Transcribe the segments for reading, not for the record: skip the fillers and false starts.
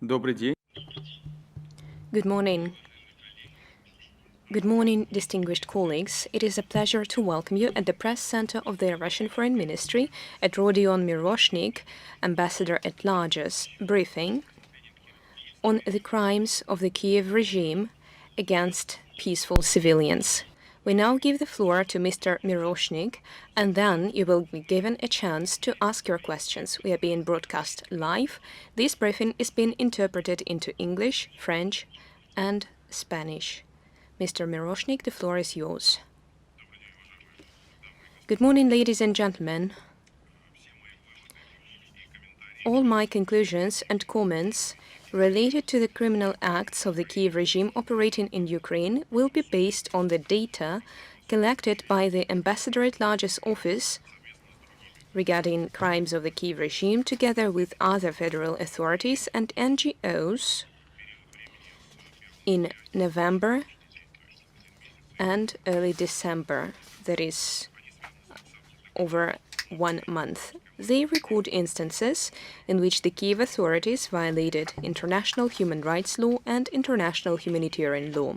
Добрый день. Good morning. Good morning, distinguished colleagues. It is a pleasure to welcome you at the press center of the Russian Foreign Ministry at Rodion Miroshnik, Ambassador at Large's briefing on the crimes of the Kiev regime against peaceful civilians. We now give the floor to Mr. Miroshnik, and then you will be given a chance to ask your questions. We are being broadcast live. This briefing is being interpreted into English, French, and Spanish. Mr. Miroshnik, the floor is yours. Good morning, ladies and gentlemen. All my conclusions and comments related to the criminal acts of the Kiev regime operating in Ukraine will be based on the data collected by the Ambassador at Large's office regarding crimes of the Kiev regime, together with other federal authorities and NGOs in November and early December, that is over 1 month. They record instances in which the Kiev authorities violated international human rights law and international humanitarian law.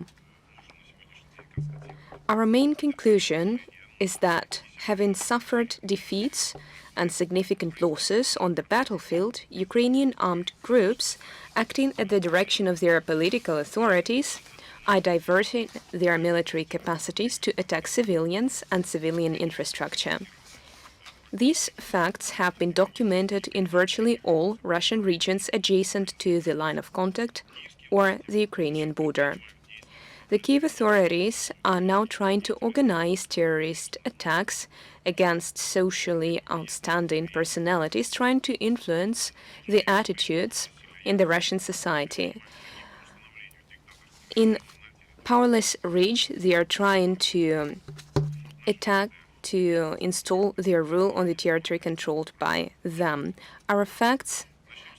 Our main conclusion is that, having suffered defeats and significant losses on the battlefield, Ukrainian armed groups, acting at the direction of their political authorities, are diverting their military capacities to attack civilians and civilian infrastructure. These facts have been documented in virtually all Russian regions adjacent to the line of contact or the Ukrainian border. The Kiev authorities are now trying to organize terrorist attacks against socially outstanding personalities, trying to influence the attitudes in the Russian society. In powerless rage, they are trying to attack to install their rule on the territory controlled by them. Our facts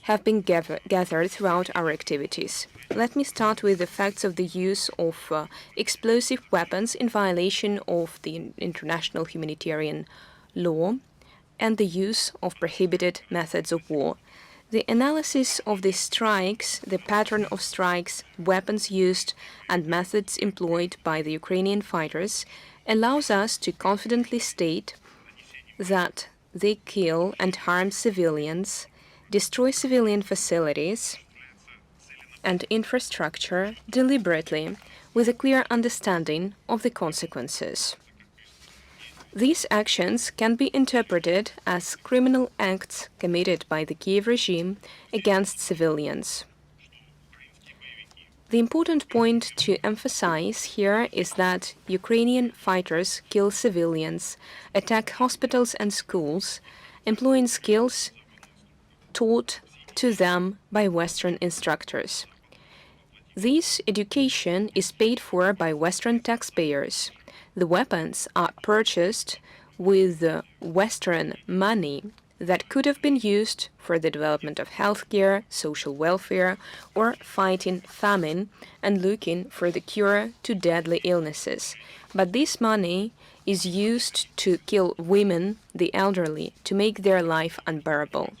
have been gathered throughout our activities. Let me start with the facts of the use of explosive weapons in violation of the international humanitarian law and the use of prohibited methods of war. The analysis of the strikes, the pattern of strikes, weapons used, and methods employed by the Ukrainian fighters allows us to confidently state that they kill and harm civilians, destroy civilian facilities and infrastructure deliberately, with a clear understanding of the consequences. These actions can be interpreted as criminal acts committed by the Kiev regime against civilians. The important point to emphasize here is that Ukrainian fighters kill civilians, attack hospitals and schools, employing skills taught to them by Western instructors. This education is paid for by Western taxpayers. The weapons are purchased with Western money that could have been used for the development of healthcare, social welfare, or fighting famine and looking for the cure to deadly illnesses. But this money is used to kill women, the elderly, to make their life unbearable.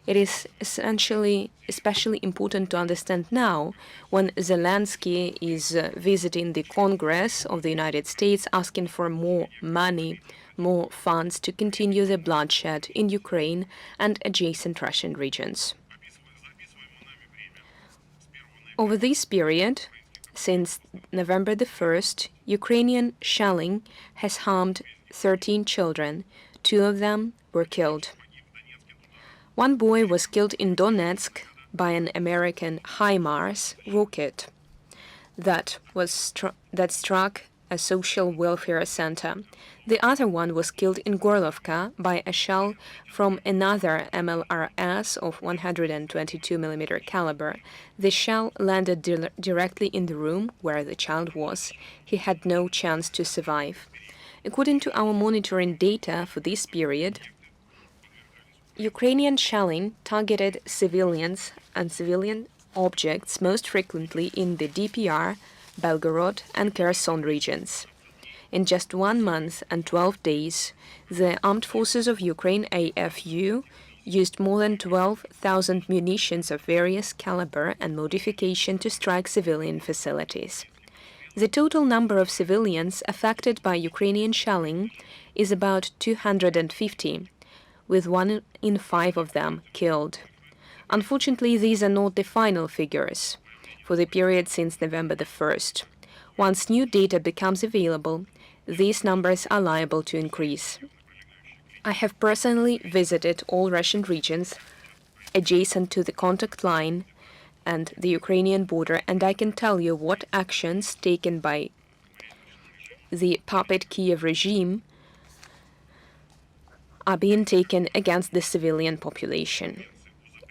It is especially important to understand now when Zelensky is visiting the Congress of the United States asking for more money, more funds to continue the bloodshed in Ukraine and adjacent Russian regions. Over this period, since November the 1st, Ukrainian shelling has harmed 13 children. 2 of them were killed. One boy was killed in Donetsk by an American HIMARS rocket that struck a social welfare center. The other one was killed in Gorlovka by a shell from another MLRS of 122 mm caliber. The shell landed directly in the room where the child was. He had no chance to survive. According to our monitoring data for this period, Ukrainian shelling targeted civilians and civilian objects most frequently in the DPR, Belgorod, and Kherson regions. In just 1 month and 12 days, the Armed Forces of Ukraine, AFU, used more than 12,000 munitions of various caliber and modification to strike civilian facilities. The total number of civilians affected by Ukrainian shelling is about 250, with 1 in 5 of them killed. Unfortunately, these are not the final figures for the period since November the 1st. Once new data becomes available, these numbers are liable to increase. I have personally visited all Russian regions adjacent to the contact line and the Ukrainian border, and I can tell you what actions taken by the puppet Kiev regime are being taken against the civilian population.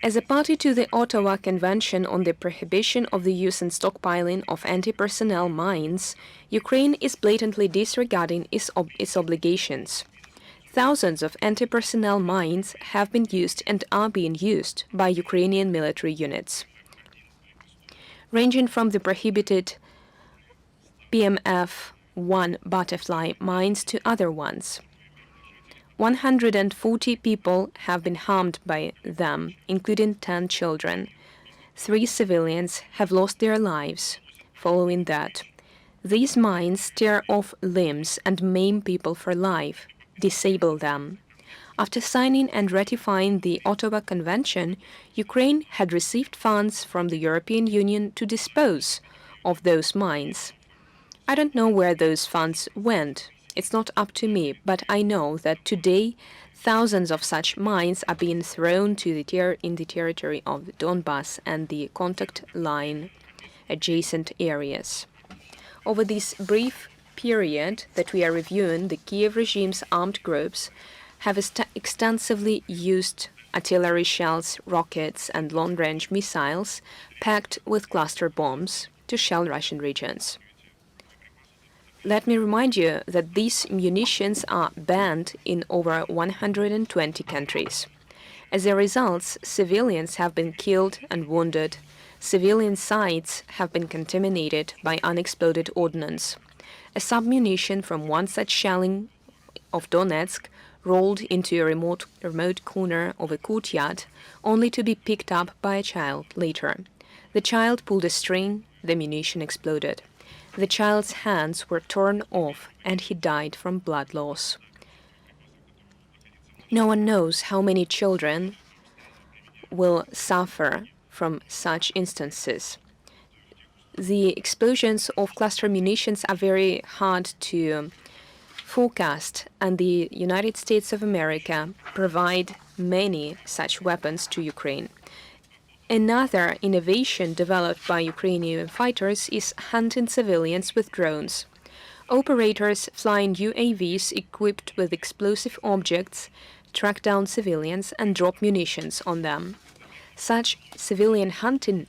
As a party to the Ottawa Convention on the Prohibition of the Use and Stockpiling of Anti-Personnel Mines, Ukraine is blatantly disregarding its obligations. Thousands of anti-personnel mines have been used and are being used by Ukrainian military units, ranging from the prohibited PMF-1 butterfly mines to other ones. 140 people have been harmed by them, including 10 children. 3 civilians have lost their lives following that. These mines tear off limbs and maim people for life, disable them. After signing and ratifying the Ottawa Convention, Ukraine had received funds from the European Union to dispose of those mines. I don't know where those funds went. It's not up to me, but I know that today thousands of such mines are being thrown in the territory of Donbas and the contact line adjacent areas. Over this brief period that we are reviewing, the Kiev regime's armed groups have extensively used artillery shells, rockets, and long-range missiles packed with cluster bombs to shell Russian regions. Let me remind you that these munitions are banned in over 120 countries. As a result, civilians have been killed and wounded. Civilian sites have been contaminated by unexploded ordnance. A submunition from one such shelling of Donetsk rolled into a remote corner of a courtyard, only to be picked up by a child later. The child pulled a string, the munition exploded. The child's hands were torn off and he died from blood loss. No one knows how many children will suffer from such instances. The explosions of cluster munitions are very hard to forecast, and the United States of America provide many such weapons to Ukraine. Another innovation developed by Ukrainian fighters is hunting civilians with drones. Operators flying UAVs equipped with explosive objects track down civilians and drop munitions on them. Such civilian hunting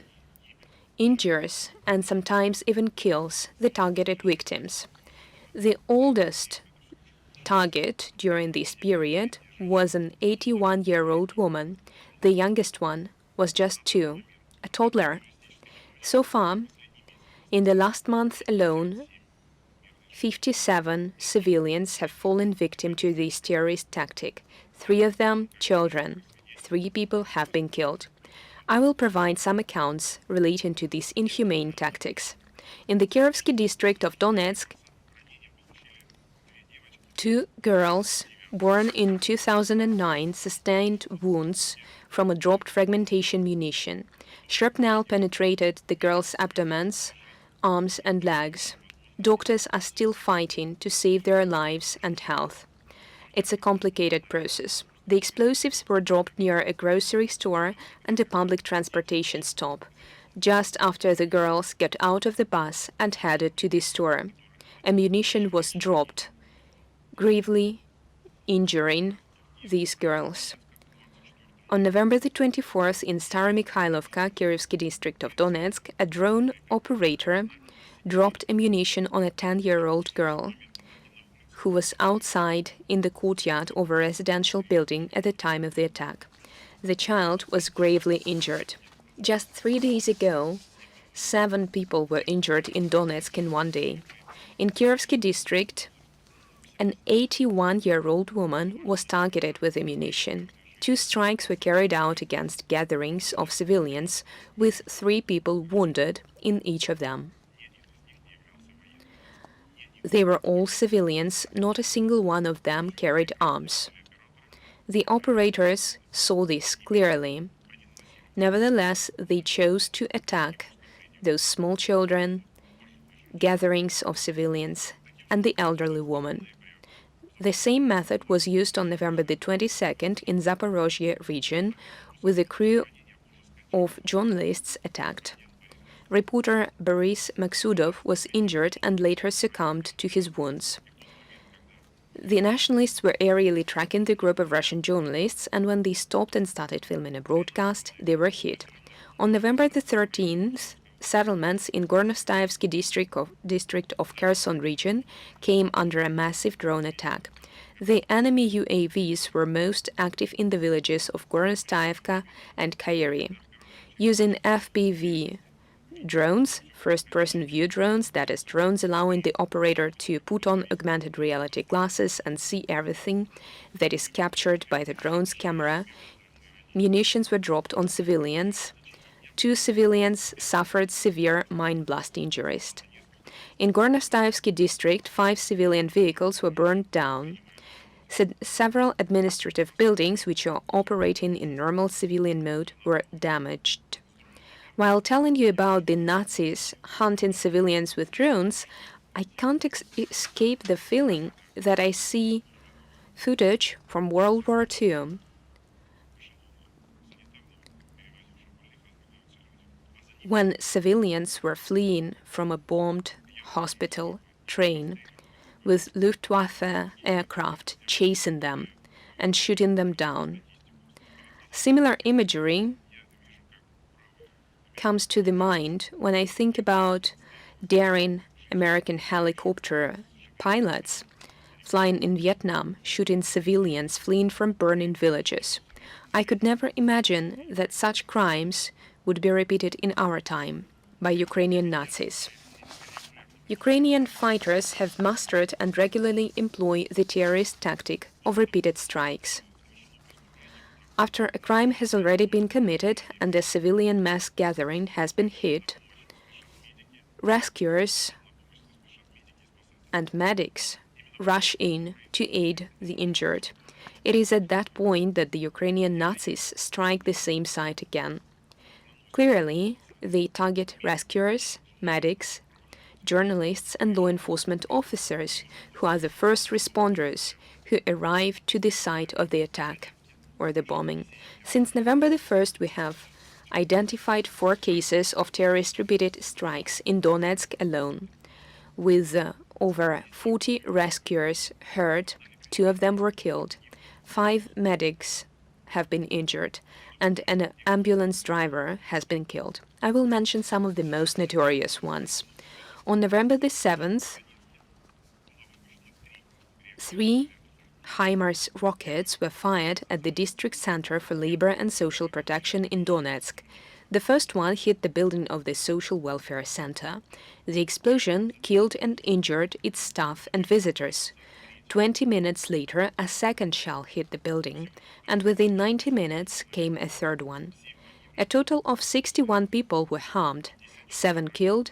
injures and sometimes even kills the targeted victims. The oldest target during this period was an 81-year-old woman. The youngest one was just 2, a toddler. So far, in the last month alone, 57 civilians have fallen victim to this terrorist tactic, 3 of them children. 3 people have been killed. I will provide some accounts relating to these inhumane tactics. In the Kievsky district of Donetsk, 2 girls born in 2009 sustained wounds from a dropped fragmentation munition. Shrapnel penetrated the girls' abdomens, arms and legs. Doctors are still fighting to save their lives and health. It's a complicated process. The explosives were dropped near a grocery store and a public transportation stop, just after the girls got out of the bus and headed to the store. Ammunition was dropped, gravely injuring these girls. On November the 24th, in Staromykhailovka, Kievsky district of Donetsk, a drone operator dropped ammunition on a 10-year-old girl who was outside in the courtyard of a residential building at the time of the attack. The child was gravely injured. Just 3 days ago, 7 people were injured in Donetsk in one day. In Kievsky district, an 81-year-old woman was targeted with ammunition. 2 strikes were carried out against gatherings of civilians, with 3 people wounded in each of them. They were all civilians, not a single one of them carried arms. The operators saw this clearly. Nevertheless, they chose to attack those small children, gatherings of civilians, and the elderly woman. The same method was used on November the 22nd in Zaporozhye region, with a crew of journalists attacked. Reporter Boris Maksudov was injured and later succumbed to his wounds. The nationalists were aerially tracking the group of Russian journalists, and when they stopped and started filming a broadcast, they were hit. On November the 13th, settlements in Gornostaevsky district of Kherson region came under a massive drone attack. The enemy UAVs were most active in the villages of Gornostaevka and Kayeri. Using FPV drones, first-person view drones, that is, drones allowing the operator to put on augmented reality glasses and see everything that is captured by the drone's camera, munitions were dropped on civilians. 2 civilians suffered severe mine blast injuries. In Gornostaevsky district, 5 civilian vehicles were burned down. Several administrative buildings, which are operating in normal civilian mode, were damaged. While telling you about the Nazis hunting civilians with drones, I can't escape the feeling that I see footage from World War II. When civilians were fleeing from a bombed hospital train, with Luftwaffe aircraft chasing them and shooting them down. Similar imagery comes to the mind when I think about daring American helicopter pilots flying in Vietnam, shooting civilians fleeing from burning villages. I could never imagine that such crimes would be repeated in our time by Ukrainian Nazis. Ukrainian fighters have mastered and regularly employ the terrorist tactic of repeated strikes. After a crime has already been committed and a civilian mass gathering has been hit, rescuers and medics rush in to aid the injured. It is at that point that the Ukrainian Nazis strike the same site again. Clearly, they target rescuers, medics, journalists and law enforcement officers, who are the first responders who arrive to the site of the attack or the bombing. Since November the 1st, we have identified 4 cases of terrorist repeated strikes in Donetsk alone, with over 40 rescuers hurt. 2 of them were killed. 5 medics have been injured, and an ambulance driver has been killed. I will mention some of the most notorious ones. On November the 7th, 3 HIMARS rockets were fired at the district center for labor and social protection in Donetsk. The first one hit the building of the social welfare center. The explosion killed and injured its staff and visitors. 20 minutes later, a second shell hit the building, and within 90 minutes came a third one. A total of 61 people were harmed, 7 killed,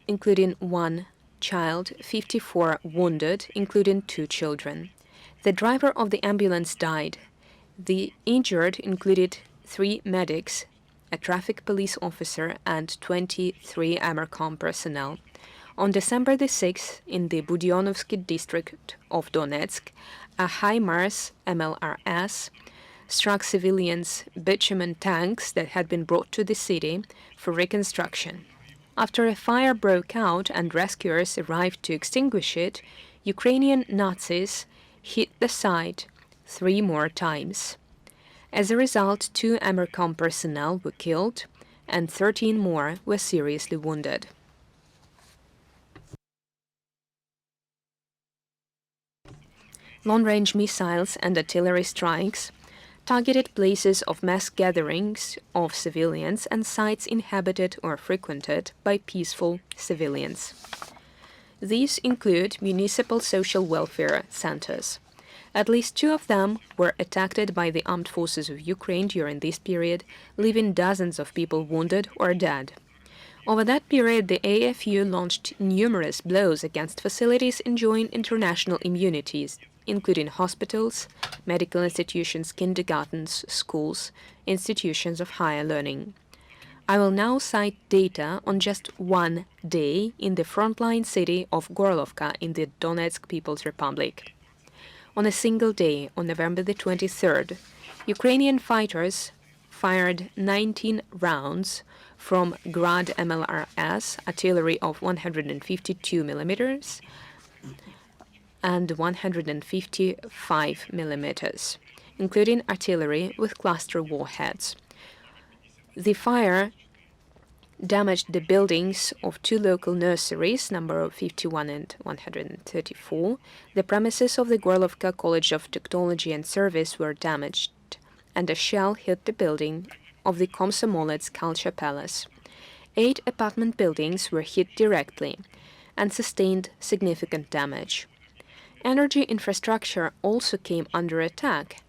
including 1 child, 54 wounded, including 2 children. The driver of the ambulance died. The injured included 3 medics, a traffic police officer, and 23 AMERCOM personnel. On December the 6th, in the Budyonovsky district of Donetsk, a HIMARS MLRS struck civilians' bitumen tanks that had been brought to the city for reconstruction. After a fire broke out and rescuers arrived to extinguish it, Ukrainian Nazis hit the site 3 more times. As a result, 2 AMERCOM personnel were killed and 13 more were seriously wounded. Long-range missiles and artillery strikes targeted places of mass gatherings of civilians and sites inhabited or frequented by peaceful civilians. These include municipal social welfare centers. At least 2 of them were attacked by the armed forces of Ukraine during this period, leaving dozens of people wounded or dead. Over that period, the AFU launched numerous blows against facilities enjoying international immunities, including hospitals, medical institutions, kindergartens, schools, institutions of higher learning. I will now cite data on just one day in the frontline city of Gorlovka in the Donetsk People's Republic. On a single day, on November the 23rd, Ukrainian fighters fired 19 rounds from Grad MLRS, artillery of 152 millimeters and 155 millimeters, including artillery with cluster warheads. The fire damaged the buildings of 2 local nurseries, number 51 and 134. The premises of the Gorlovka College of Technology and Service were damaged, and a shell hit the building of the Komsomolets Culture Palace. 8 apartment buildings were hit directly and sustained significant damage. Energy infrastructure also came under attack.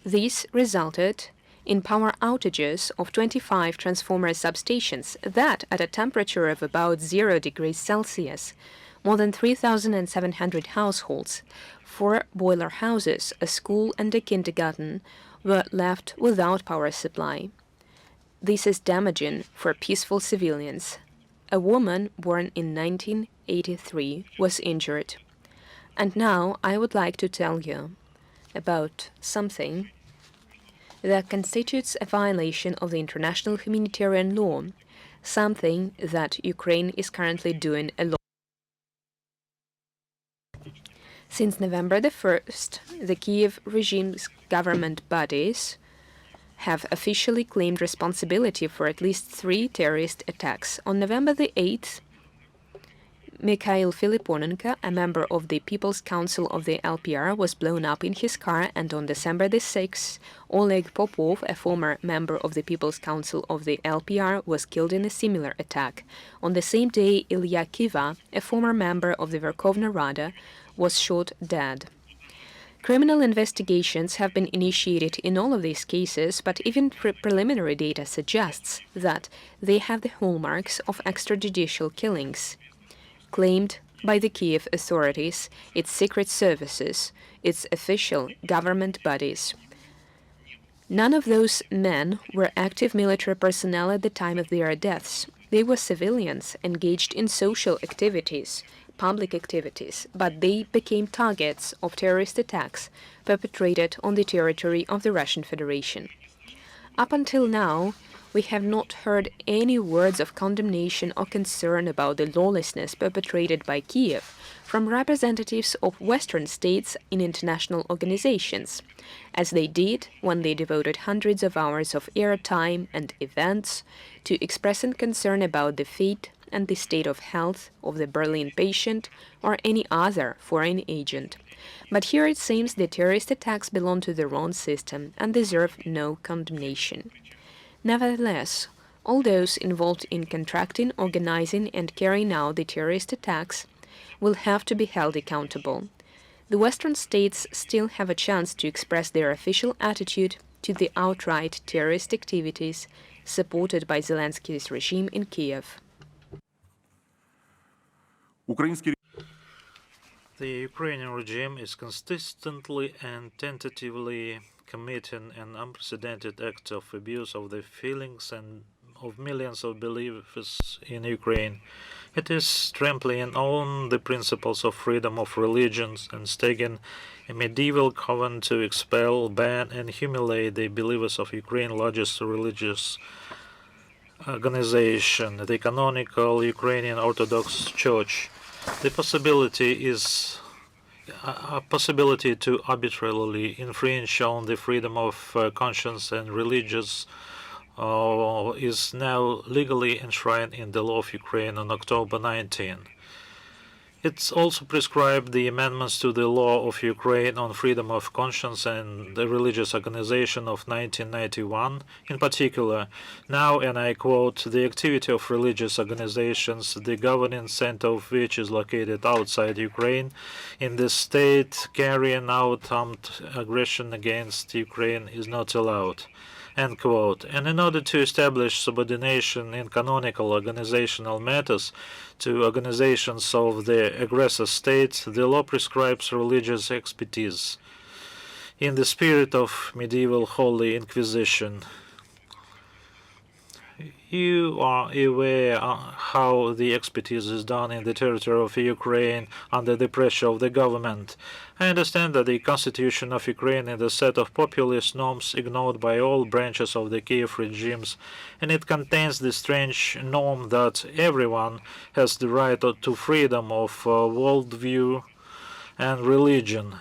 This resulted in power outages of 25 transformer substations that, at a temperature of about 0 degrees Celsius, more than 3,700 households, 4 boiler houses, a school and a kindergarten were left without power supply. This is damaging for peaceful civilians. A woman born in 1983 was injured. And now I would like to tell you about something that constitutes a violation of the international humanitarian law, something that Ukraine is currently doing alone. Since November the 1st, the Kiev regime's government bodies have officially claimed responsibility for at least 3 terrorist attacks. On November the 8th, Mikhail Filiponenko, a member of the People's Council of the LPR, was blown up in his car, and on December the 6th, Oleg Popov, a former member of the People's Council of the LPR, was killed in a similar attack. On the same day, Ilya Kiva, a former member of the Verkhovna Rada, was shot dead. Criminal investigations have been initiated in all of these cases, but even preliminary data suggests that they have the hallmarks of extrajudicial killings claimed by the Kiev authorities, its secret services, its official government bodies. None of those men were active military personnel at the time of their deaths. They were civilians engaged in social activities, public activities, but they became targets of terrorist attacks perpetrated on the territory of the Russian Federation. Up until now, we have not heard any words of condemnation or concern about the lawlessness perpetrated by Kiev from representatives of Western states in international organizations, as they did when they devoted hundreds of hours of airtime and events to expressing concern about the fate and the state of health of the Berlin patient or any other foreign agent. But here it seems the terrorist attacks belong to the wrong system and deserve no condemnation. Nevertheless, all those involved in contracting, organizing, and carrying out the terrorist attacks will have to be held accountable. The Western states still have a chance to express their official attitude to the outright terrorist activities supported by Zelensky's regime in Kiev. The Ukrainian regime is consistently and tentatively committing an unprecedented act of abuse of the feelings and of millions of believers in Ukraine. It is trampling on the principles of freedom of religions and staging a medieval covenant to expel, ban, and humiliate the believers of Ukraine's largest religious organization, the canonical Ukrainian Orthodox Church. The possibility is a possibility to arbitrarily infringe on the freedom of conscience and religious is now legally enshrined in the law of Ukraine on October 19. It's also prescribed the amendments to the law of Ukraine on freedom of conscience and the religious organization of 1991. In particular, now, and I quote, the activity of religious organizations, the governing center of which is located outside Ukraine, in the state carrying out armed aggression against Ukraine is not allowed. End quote. And in order to establish subordination in canonical organizational matters to organizations of the aggressor state, the law prescribes religious expertise in the spirit of medieval Holy Inquisition. You are aware how the expertise is done in the territory of Ukraine under the pressure of the government. I understand that the constitution of Ukraine is a set of populist norms ignored by all branches of the Kiev regimes, and it contains the strange norm that everyone has the right to freedom of worldview and religion,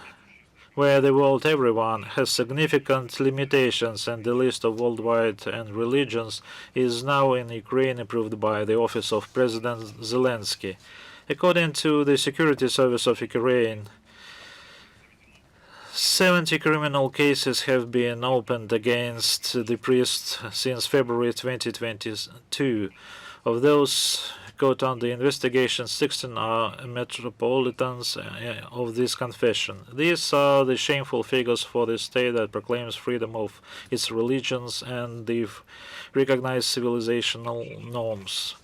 where the word everyone has significant limitations, and the list of worldwide and religions is now in Ukraine approved by the office of President Zelensky. According to the Security Service of Ukraine, 70 criminal cases have been opened against the priest since February 2022. Of those caught under investigation, 16 are metropolitans of this confession. These are the shameful figures for the state that proclaims freedom of its religions and the recognized civilizational norms.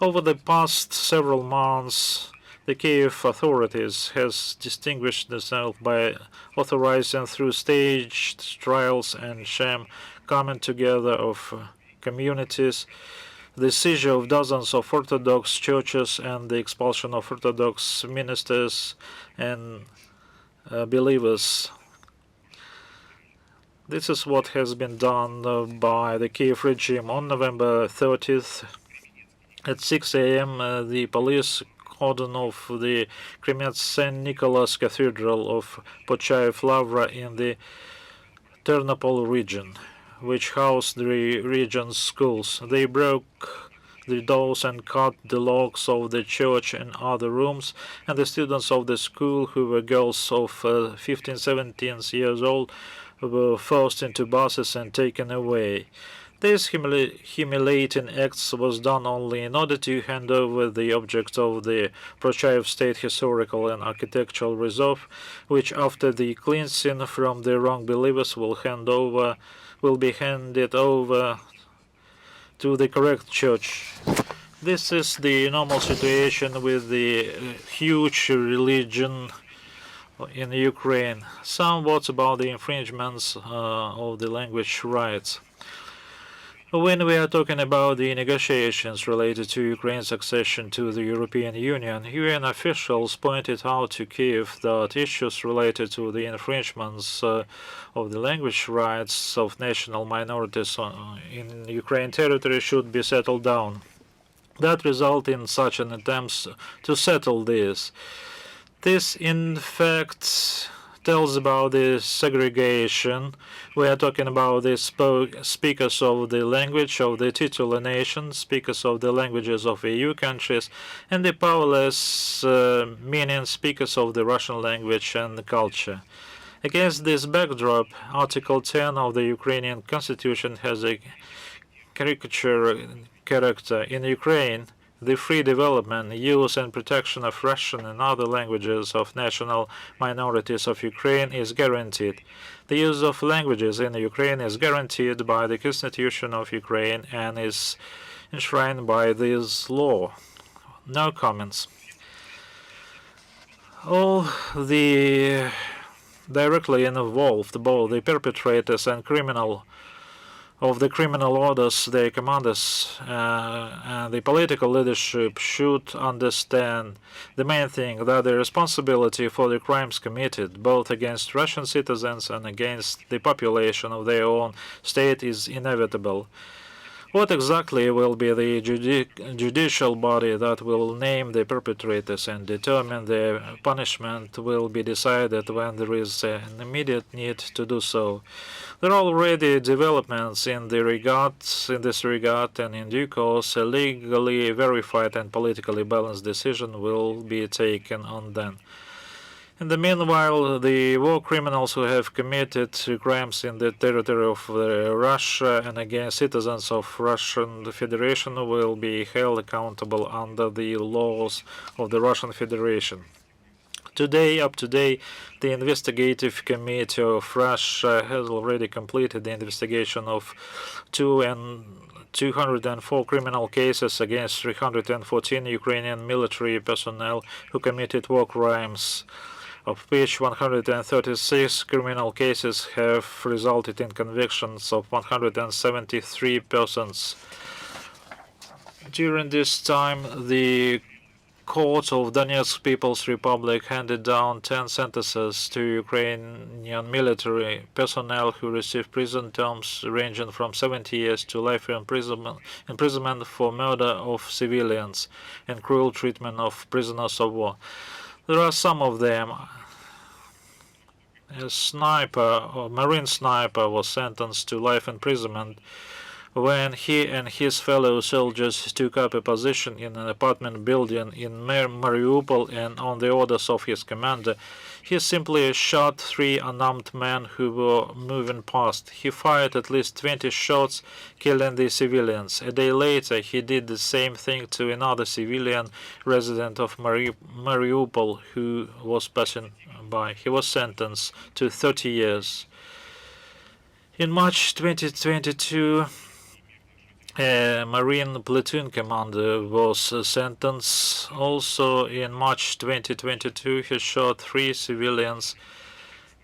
Over the past several months, the Kiev authorities has distinguished themselves by authorizing through staged trials and sham coming together of communities, the seizure of dozens of Orthodox churches and the expulsion of Orthodox ministers and believers. This is what has been done by the Kiev regime. On November 30th at 6 a.m., the police cordon of the Kremet St. Nicholas Cathedral of Pochaev Lavra in the Ternopil region, which housed the region's schools. They broke the doors and cut the locks of the church and other rooms, and the students of the school, who were girls of 15, 17 years old, were forced into buses and taken away. This humiliating act was done only in order to hand over the object of the Pochaev State Historical and Architectural Reserve, which after the cleansing from the wrong believers will be handed over to the correct church. This is the normal situation with the huge religion in Ukraine. Some words about the infringements of the language rights. When we are talking about the negotiations related to Ukraine's accession to the European Union, UN officials pointed out to Kiev that issues related to the infringements of the language rights of national minorities in Ukraine territory should be settled down. That result in such an attempt to settle this. This, in fact, tells about the segregation. We are talking about the speakers of the language of the titular nation, speakers of the languages of EU countries, and the powerless meaning speakers of the Russian language and culture. Against this backdrop, Article 10 of the Ukrainian Constitution has a caricature character. In Ukraine, the free development, use and protection of Russian and other languages of national minorities of Ukraine is guaranteed. The use of languages in Ukraine is guaranteed by the Constitution of Ukraine and is enshrined by this law. No comments. All the directly involved, both the perpetrators and of the criminal orders, their commanders, and the political leadership should understand the main thing, that the responsibility for the crimes committed, both against Russian citizens and against the population of their own state, is inevitable. What exactly will be the judicial body that will name the perpetrators and determine their punishment will be decided when there is an immediate need to do so. There are already developments in this regard, and in due course, a legally verified and politically balanced decision will be taken on them. In the meanwhile, the war criminals who have committed crimes in the territory of Russia and against citizens of Russian Federation will be held accountable under the laws of the Russian Federation. Up to date, the investigative committee of Russia has already completed the investigation of 204 criminal cases against 314 Ukrainian military personnel who committed war crimes, of which 136 criminal cases have resulted in convictions of 173 persons. During this time, the Court of Donetsk People's Republic handed down 10 sentences to Ukrainian military personnel who received prison terms ranging from 70 years to life imprisonment for murder of civilians and cruel treatment of prisoners of war. There are some of them. A marine sniper was sentenced to life imprisonment when he and his fellow soldiers took up a position in an apartment building in Mariupol, and on the orders of his commander, he simply shot 3 unarmed men who were moving past. He fired at least 20 shots, killing the civilians. A day later, he did the same thing to another civilian resident of Mariupol who was passing by. He was sentenced to 30 years. In March 2022, a Marine platoon commander was sentenced. Also in March 2022, he shot 3 civilians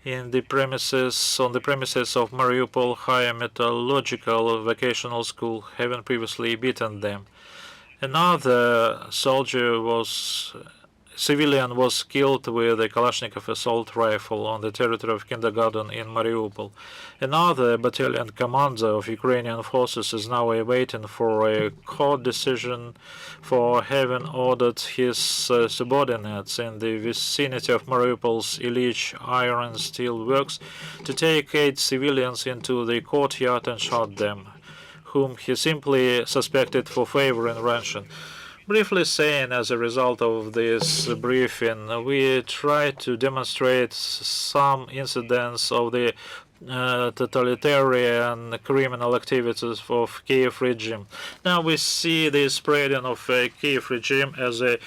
on the premises of Mariupol Higher Metallurgical Vocational School, having previously beaten them. Another civilian was killed with a Kalashnikov assault rifle on the territory of kindergarten in Mariupol. Another battalion commander of Ukrainian forces is now awaiting for a court decision for having ordered his subordinates in the vicinity of Mariupol's Ilyich Iron and Steel Works to take 8 civilians into the courtyard and shot them, whom he simply suspected for favoring ransom. Briefly saying, as a result of this briefing, we try to demonstrate some incidents of the totalitarian criminal activities of Kiev regime. Now we see the spreading of Kiev regime as a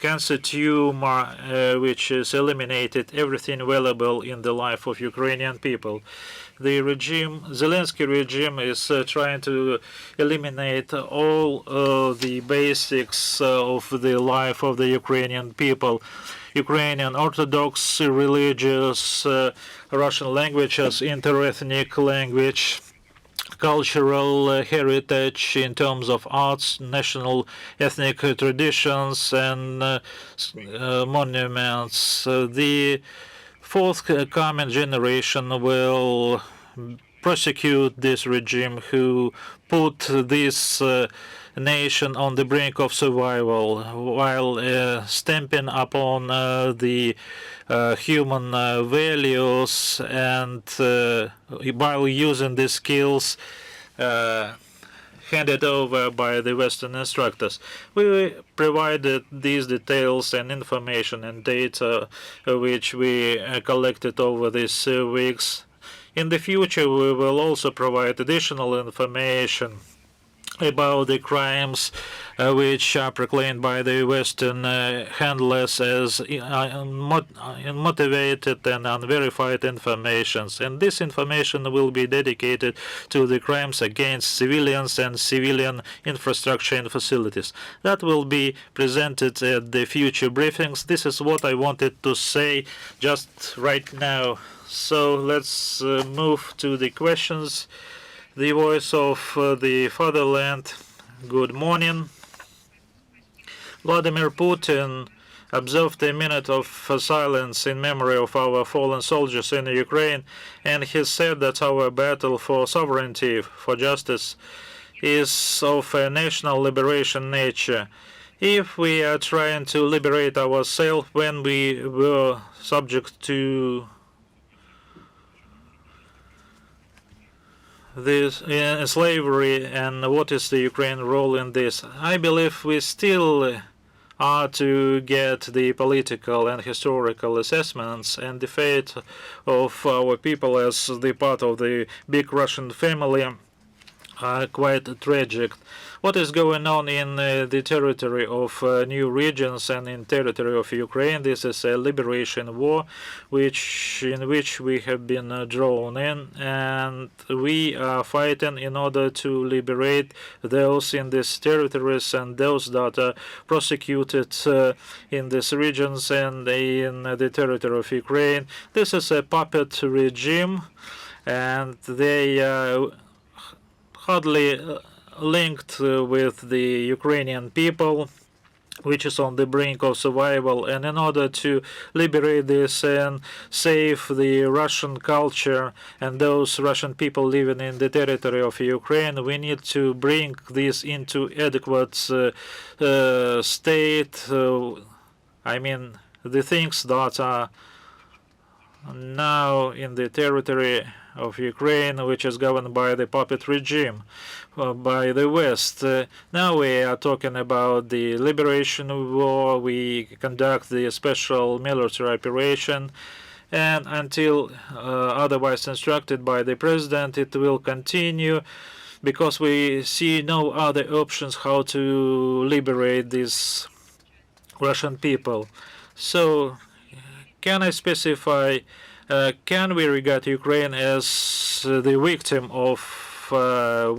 cancer tumor which has eliminated everything valuable in the life of Ukrainian people. The Zelensky regime, is trying to eliminate all the basics of the life of the Ukrainian people. Ukrainian Orthodox religious, Russian language as interethnic language, cultural heritage in terms of arts, national ethnic traditions, and monuments. The forthcoming generation will prosecute this regime who put this nation on the brink of survival while stamping upon the human values and while using the skills handed over by the Western instructors. We provided these details and information and data which we collected over these weeks. In the future, we will also provide additional information about the crimes which are proclaimed by the Western handlers as unmotivated and unverified information. And this information will be dedicated to the crimes against civilians and civilian infrastructure and facilities. That will be presented at the future briefings. This is what I wanted to say just right now. So let's move to the questions. The voice of the fatherland. Good morning. Vladimir Putin observed a minute of silence in memory of our fallen soldiers in Ukraine, and he said that our battle for sovereignty, for justice, is of a national liberation nature. If we are trying to liberate ourselves when we were subject to this slavery, and what is the Ukraine role in this? I believe we still are to get the political and historical assessments, and the fate of our people as the part of the big Russian family are quite tragic. What is going on in the territory of new regions and in territory of Ukraine? This is a liberation war, in which we have been drawn in, and we are fighting in order to liberate those in these territories and those that are prosecuted in these regions and in the territory of Ukraine. This is a puppet regime, and they are hardly linked with the Ukrainian people, which is on the brink of survival. And in order to liberate this and save the Russian culture and those Russian people living in the territory of Ukraine, we need to bring this into adequate state. I mean, the things that are now in the territory of Ukraine, which is governed by the puppet regime, by the West. Now we are talking about the liberation war. We conduct the special military operation, and until otherwise instructed by the president, it will continue, because we see no other options how to liberate these Russian people. So, can I specify? Can we regard Ukraine as the victim of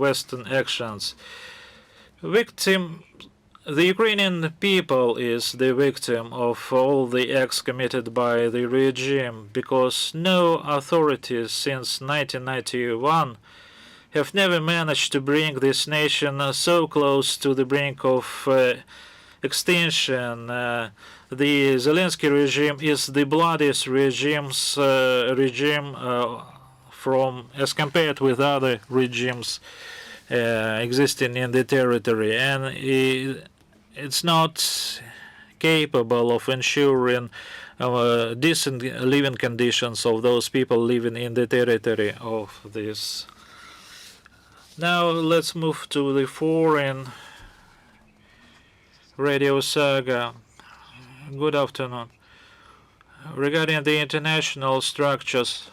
Western actions? The Ukrainian people is the victim of all the acts committed by the regime, because no authorities since 1991 have never managed to bring this nation so close to the brink of extinction. The Zelensky regime is the bloodiest regime from as compared with other regimes existing in the territory, and it's not capable of ensuring decent living conditions of those people living in the territory of this. Now let's move to the foreign radio saga. Good afternoon. Regarding the international structures,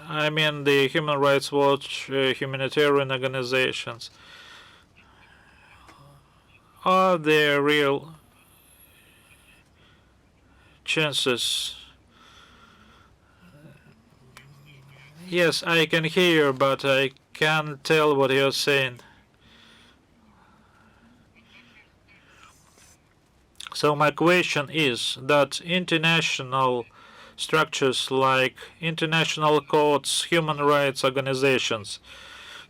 I mean the Human Rights Watch, humanitarian organizations, are there real chances? Yes, I can hear you, but I can't tell what you're saying. So my question is that international structures like international courts, human rights organizations,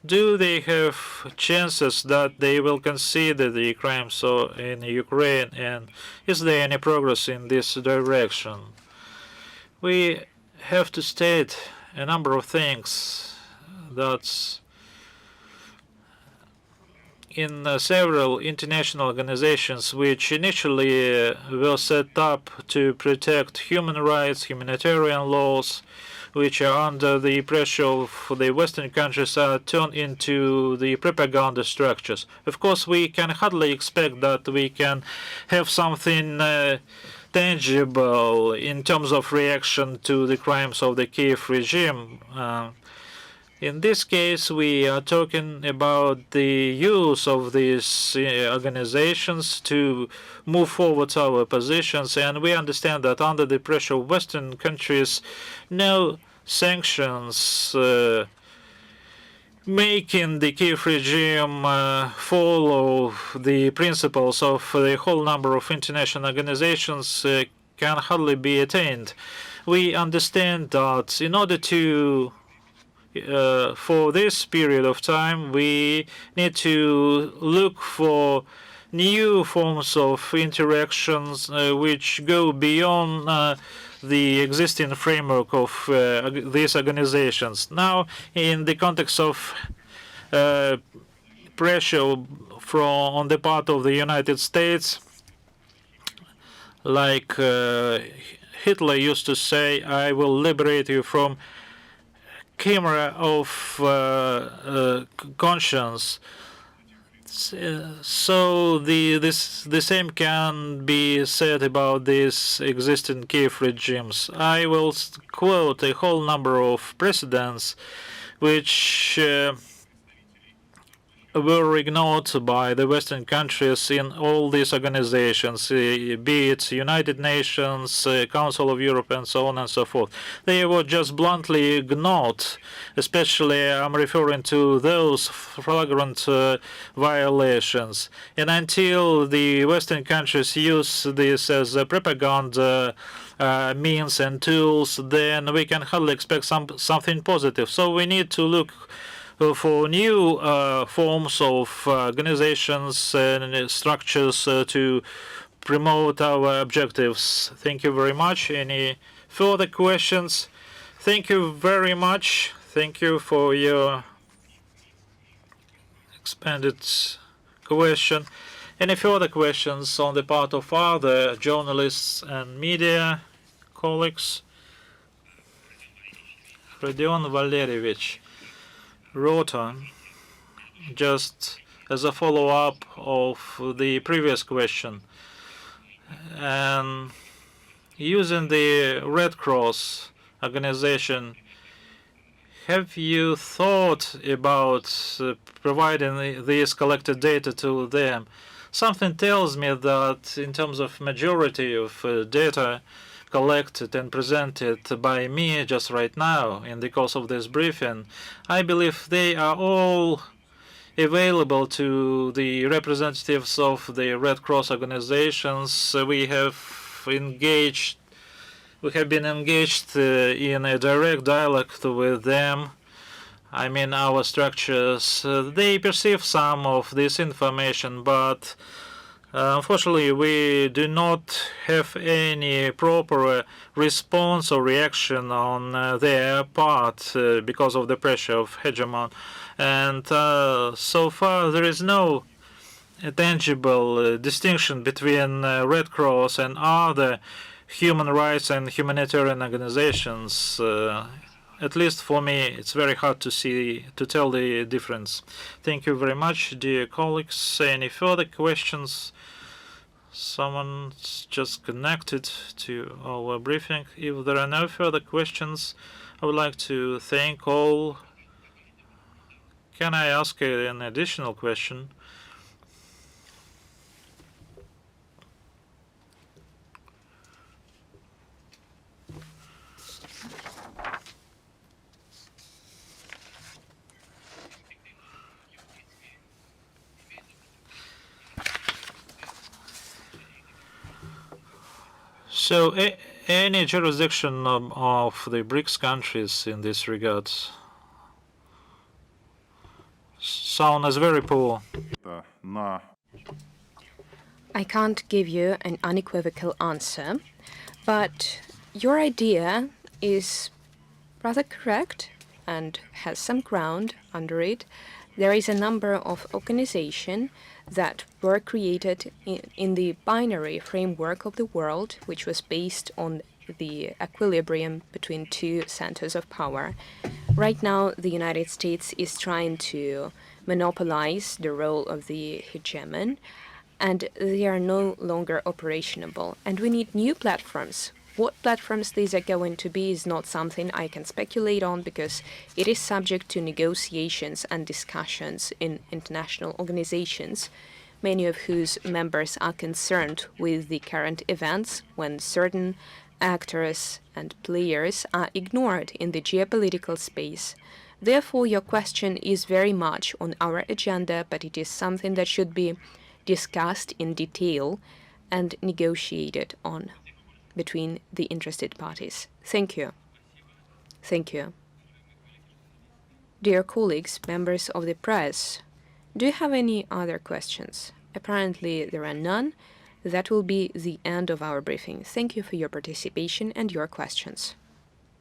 do they have chances that they will consider the crimes in Ukraine, and is there any progress in this direction? We have to state a number of things that's in several international organizations which initially were set up to protect human rights, humanitarian laws, which are under the pressure of the Western countries, are turned into the propaganda structures. Of course, we can hardly expect that we can have something tangible in terms of reaction to the crimes of the Kiev regime. In this case, we are talking about the use of these organizations to move forward our positions, and we understand that under the pressure of Western countries, no sanctions making the Kiev regime follow the principles of the whole number of international organizations can hardly be attained. We understand that in order to for this period of time, we need to look for new forms of interactions which go beyond the existing framework of these organizations. Now, in the context of pressure on the part of the United States, like Hitler used to say, "I will liberate you from chimera of conscience." So the same can be said about these existing Kiev regimes. I will quote a whole number of precedents which were ignored by the Western countries in all these organizations, be it United Nations, Council of Europe, and so on and so forth. They were just bluntly ignored. Especially, I'm referring to those flagrant violations. And until the Western countries use this as a propaganda means and tools, then we can hardly expect something positive. So we need to look for new forms of organizations and structures to promote our objectives. Thank you very much. Any further questions? Thank you very much. Thank you for your expanded question. Any further questions on the part of other journalists and media colleagues? Rodion Valerievich wrote on, just as a follow-up of the previous question, and using the Red Cross organization, have you thought about providing this collected data to them? Something tells me that in terms of majority of data collected and presented by me just right now in the course of this briefing, I believe they are all available to the representatives of the Red Cross organizations. We have been engaged in a direct dialogue with them. I mean, our structures, they perceive some of this information, but unfortunately, we do not have any proper response or reaction on their part because of the pressure of hegemon. And so far, there is no tangible distinction between Red Cross and other human rights and humanitarian organizations. At least for me, it's very hard to tell the difference. Thank you very much, dear colleagues. Any further questions? Someone's just connected to our briefing. If there are no further questions, I would like to thank all. Can I ask an additional question? So, any jurisdiction of the BRICS countries in this regard sound as very poor. I can't give you an unequivocal answer, but your idea is rather correct and has some ground under it. There is a number of organizations that were created in the binary framework of the world, which was based on the equilibrium between two centers of power. Right now, the United States is trying to monopolize the role of the hegemon, and they are no longer operationable. And we need new platforms. What platforms these are going to be is not something I can speculate on, because it is subject to negotiations and discussions in international organizations, many of whose members are concerned with the current events when certain actors and players are ignored in the geopolitical space. Therefore, your question is very much on our agenda, but it is something that should be discussed in detail and negotiated on between the interested parties. Thank you. Thank you. Dear colleagues, members of the press, do you have any other questions? Apparently there are none. That will be the end of our briefing. Thank you for your participation and your questions.